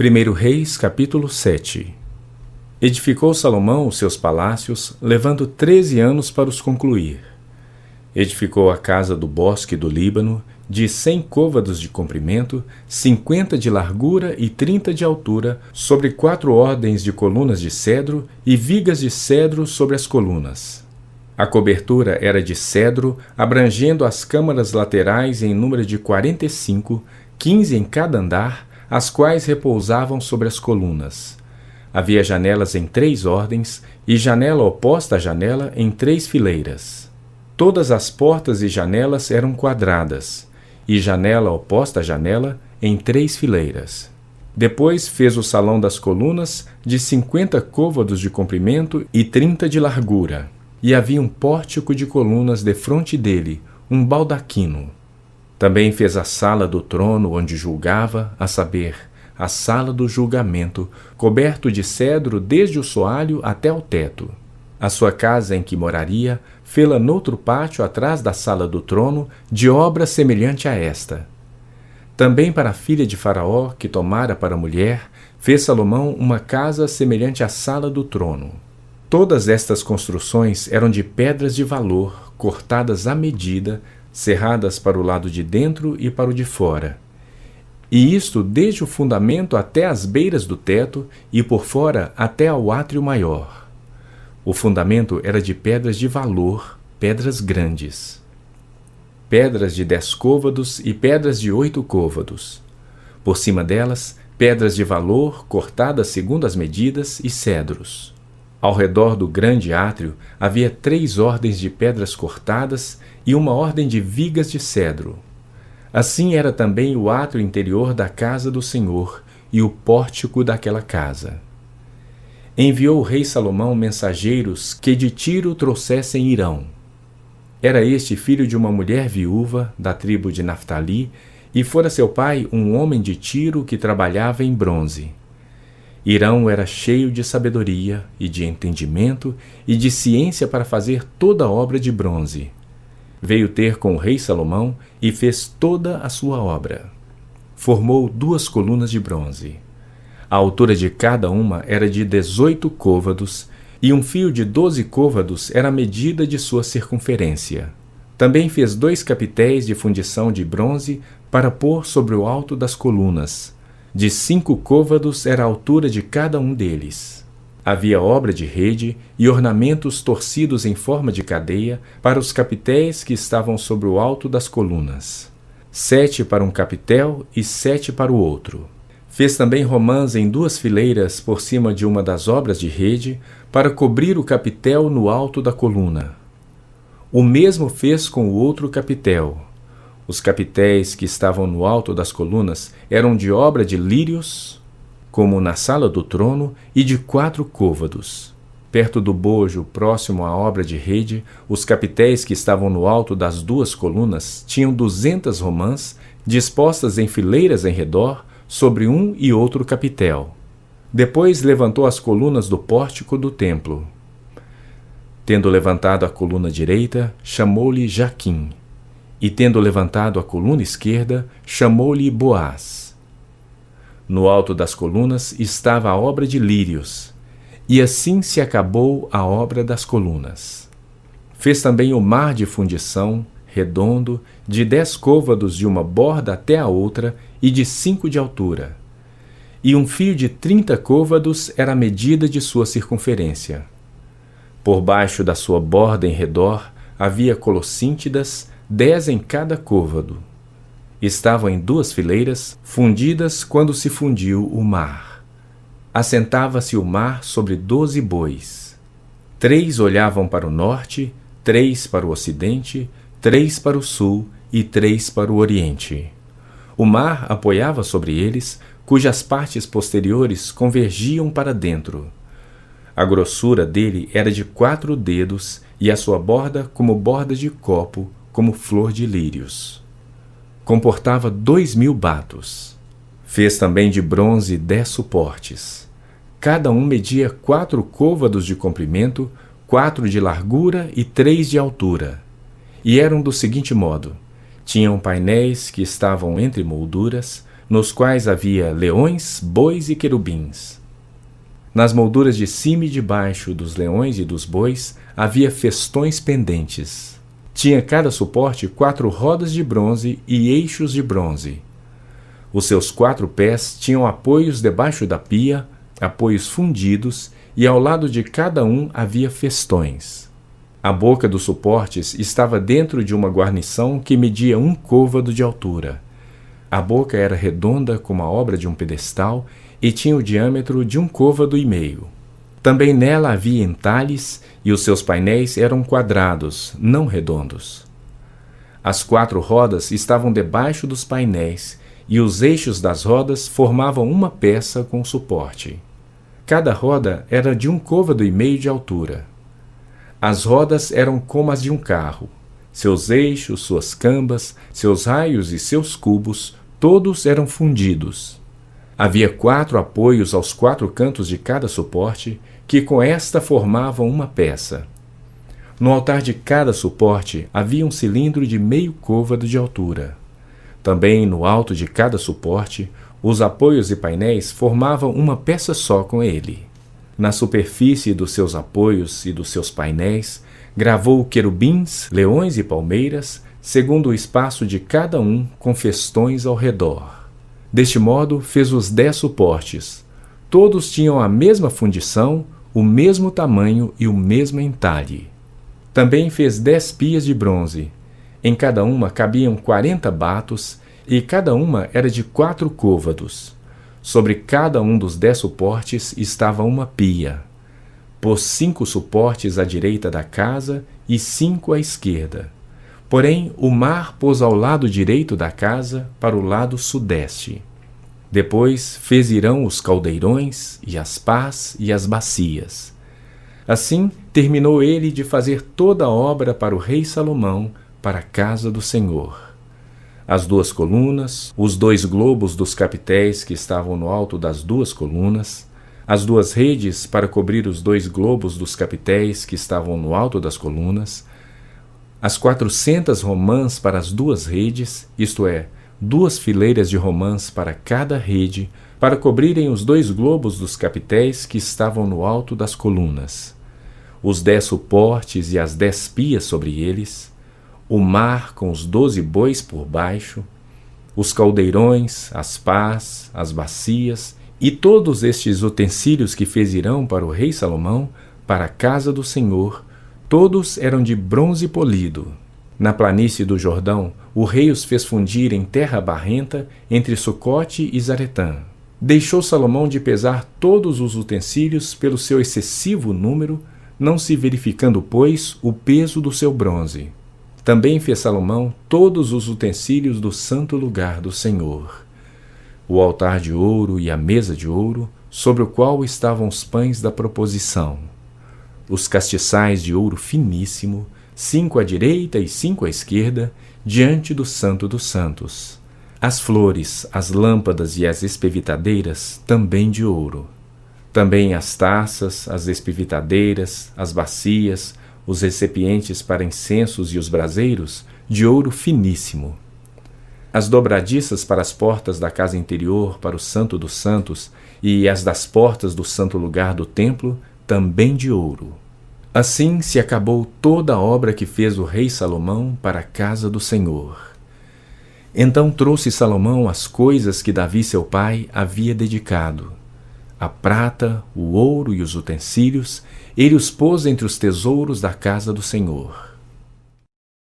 1 Reis, capítulo 7. Edificou Salomão os seus palácios, levando 13 anos para os concluir. Edificou a casa do bosque do Líbano, de 100 côvados de comprimento, 50 de largura e 30 de altura, sobre 4 ordens de colunas de cedro e vigas de cedro sobre as colunas. A cobertura era de cedro, abrangendo as câmaras laterais em número de 45, 15 em cada andar, as quais repousavam sobre as colunas. Havia janelas em 3 ordens, e janela oposta à janela em 3 fileiras. Todas as portas e janelas eram quadradas, e janela oposta à janela em 3 fileiras. Depois fez o salão das colunas de 50 côvados de comprimento e 30 de largura, e havia um pórtico de colunas defronte dele, um baldaquino. Também fez a sala do trono onde julgava, a saber, a sala do julgamento, coberto de cedro desde o soalho até o teto. A sua casa em que moraria, fê-la noutro pátio atrás da sala do trono, de obra semelhante a esta. Também para a filha de Faraó, que tomara para mulher, fez Salomão uma casa semelhante à sala do trono. Todas estas construções eram de pedras de valor, cortadas à medida, cerradas para o lado de dentro e para o de fora. E isto desde o fundamento até as beiras do teto e por fora até ao átrio maior. O fundamento era de pedras de valor, pedras grandes. Pedras de 10 côvados e pedras de 8 côvados. Por cima delas, pedras de valor, cortadas segundo as medidas, e cedros. Ao redor do grande átrio havia 3 ordens de pedras cortadas e uma ordem de vigas de cedro. Assim era também o átrio interior da casa do Senhor e o pórtico daquela casa. Enviou o rei Salomão mensageiros que de Tiro trouxessem Hirão. Era este filho de uma mulher viúva da tribo de Naftali, e fora seu pai um homem de Tiro que trabalhava em bronze. Hirão era cheio de sabedoria e de entendimento e de ciência para fazer toda a obra de bronze. Veio ter com o rei Salomão e fez toda a sua obra. Formou 2 colunas de bronze. A altura de cada uma era de 18 côvados, e um fio de 12 côvados era a medida de sua circunferência. Também fez 2 capitéis de fundição de bronze para pôr sobre o alto das colunas. De 5 côvados era a altura de cada um deles. Havia obra de rede e ornamentos torcidos em forma de cadeia para os capitéis que estavam sobre o alto das colunas. 7 para um capitel e 7 para o outro. Fez também romãs em 2 fileiras por cima de uma das obras de rede, para cobrir o capitel no alto da coluna. O mesmo fez com o outro capitel. Os capitéis que estavam no alto das colunas eram de obra de lírios, como na sala do trono, e de 4 côvados. Perto do bojo, próximo à obra de rede, os capitéis que estavam no alto das 2 colunas tinham 200 romãs, dispostas em fileiras em redor, sobre um e outro capitel. Depois levantou as colunas do pórtico do templo. Tendo levantado a coluna direita, chamou-lhe Jaquim, e tendo levantado a coluna esquerda, chamou-lhe Boaz. No alto das colunas estava a obra de lírios, e assim se acabou a obra das colunas. Fez também o mar de fundição, redondo, de 10 côvados de uma borda até a outra, e de 5 de altura. E um fio de 30 côvados era a medida de sua circunferência. Por baixo da sua borda em redor havia colossíntidas, 10 em cada côvado. Estavam em 2 fileiras, fundidas quando se fundiu o mar. Assentava-se o mar sobre 12 bois. 3 olhavam para o norte, 3 para o ocidente, 3 para o sul e 3 para o oriente. O mar apoiava sobre eles, cujas partes posteriores convergiam para dentro. A grossura dele era de 4 dedos, e a sua borda como borda de copo, como flor de lírios. Comportava 2000 batos. Fez também de bronze 10 suportes. Cada um media 4 côvados de comprimento, 4 de largura e 3 de altura. E eram do seguinte modo: tinham painéis que estavam entre molduras, nos quais havia leões, bois e querubins. Nas molduras de cima e de baixo dos leões e dos bois havia festões pendentes. Tinha cada suporte 4 rodas de bronze e eixos de bronze. Os seus 4 pés tinham apoios debaixo da pia, apoios fundidos, e ao lado de cada um havia festões. A boca dos suportes estava dentro de uma guarnição que media 1 côvado de altura. A boca era redonda como a obra de um pedestal e tinha o diâmetro de 1 côvado e meio. Também nela havia entalhes e os seus painéis eram quadrados, não redondos. As 4 rodas estavam debaixo dos painéis e os eixos das rodas formavam uma peça com suporte. Cada roda era de 1 côvado e meio de altura. As rodas eram como as de um carro. Seus eixos, suas cambas, seus raios e seus cubos, todos eram fundidos. Havia 4 apoios aos 4 cantos de cada suporte, que com esta formavam uma peça. No altar de cada suporte havia um cilindro de meio côvado de altura. Também no alto de cada suporte, os apoios e painéis formavam uma peça só com ele. Na superfície dos seus apoios e dos seus painéis, gravou querubins, leões e palmeiras, segundo o espaço de cada um, com festões ao redor. Deste modo, fez os 10 suportes. Todos tinham a mesma fundição, o mesmo tamanho e o mesmo entalhe. Também fez 10 pias de bronze. Em cada uma cabiam 40 batos, e cada uma era de 4 côvados. Sobre cada um dos 10 suportes estava uma pia. Pôs 5 suportes à direita da casa e 5 à esquerda. Porém, o mar pôs ao lado direito da casa, para o lado sudeste. Depois fez Irão os caldeirões, e as pás e as bacias. Assim, terminou ele de fazer toda a obra para o rei Salomão, para a casa do Senhor. As 2 colunas, os 2 globos dos capitéis que estavam no alto das 2 colunas, as 2 redes para cobrir os 2 globos dos capitéis que estavam no alto das colunas, as 400 romãs para as 2 redes, isto é, 2 fileiras de romãs para cada rede, para cobrirem os 2 globos dos capitéis que estavam no alto das colunas, os 10 suportes e as 10 pias sobre eles, o mar com os 12 bois por baixo, os caldeirões, as pás, as bacias e todos estes utensílios que fez Irão para o rei Salomão, para a casa do Senhor, todos eram de bronze polido. Na planície do Jordão, o rei os fez fundir em terra barrenta entre Sucote e Zaretã. Deixou Salomão de pesar todos os utensílios pelo seu excessivo número, não se verificando, pois, o peso do seu bronze. Também fez Salomão todos os utensílios do santo lugar do Senhor: o altar de ouro e a mesa de ouro, sobre o qual estavam os pães da proposição, os castiçais de ouro finíssimo, 5 à direita e 5 à esquerda, diante do Santo dos Santos, as flores, as lâmpadas e as espevitadeiras, também de ouro. Também as taças, as espevitadeiras, as bacias, os recipientes para incensos e os braseiros, de ouro finíssimo. As dobradiças para as portas da casa interior para o Santo dos Santos e as das portas do santo lugar do templo, também de ouro. Assim se acabou toda a obra que fez o rei Salomão para a casa do Senhor. Então trouxe Salomão as coisas que Davi seu pai havia dedicado. A prata, o ouro e os utensílios, ele os pôs entre os tesouros da casa do Senhor.